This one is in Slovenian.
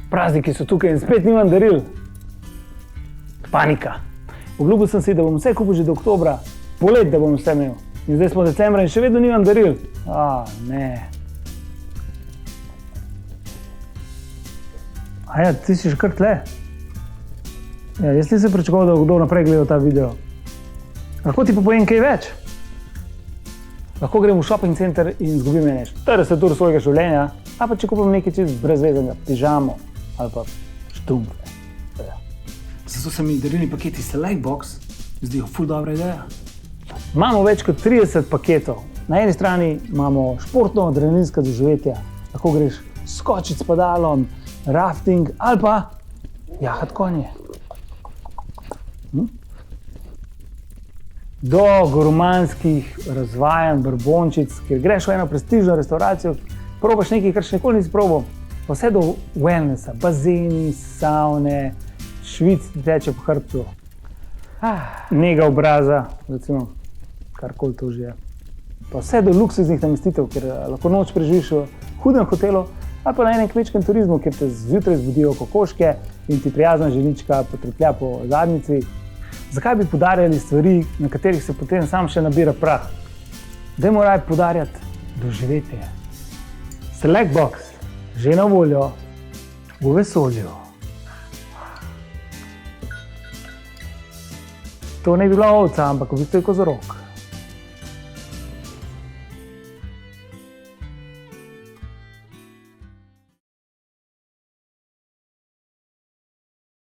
Prazniki so tukaj in spet nimam daril. Panika. Obljubil sem si, da bom vse kupil že do oktobra, polet, da bom vse imel. In zdaj smo decembra in še vedno nimam daril. Ne. Aja, ti si že kar tle. Ja, jaz nisem pričakoval, da bo kdo naprej gledal ta video. Lahko ti pa povem kaj več. Lahko grem v shopping center in izgubim 40 ur svojega življenja, a pa če kupim nekaj čist brezveznega, pižamo ali pa štumfe. Zato se mi darilni paketi Select Box zdijo ful dobra ideja. Imamo več kot 30 paketov. Na eni strani imamo športno adrenalinska doživetja. Lahko greš skočiti s padalom, rafting ali pa jahat konje. Do gurmanskih razvajanj, brbončic, kjer greš v eno prestižno restauracijo, probaš nekaj, kar še nikoli nisi probal, pa vse do wellnessa, bazeni, savne, švic ti teče po hrbtu, nega obraza, recimo, karkoli to že je. Pa vse do luksuznih namestitev, kjer lahko noč preživiš v hudem hotelu, ali pa na enem kmečkem turizmu, kjer te zjutraj zbudijo kokoške in ti prijazna ženička potreplja po zadnjici. Zakaj bi podarjali stvari, na katerih se potem sam še nabira prah? Dajmo raje podarjati doživetje. Select Box, že na voljo v vesolju. To ne bi bila ovca, ampak v bistvu je kozorog.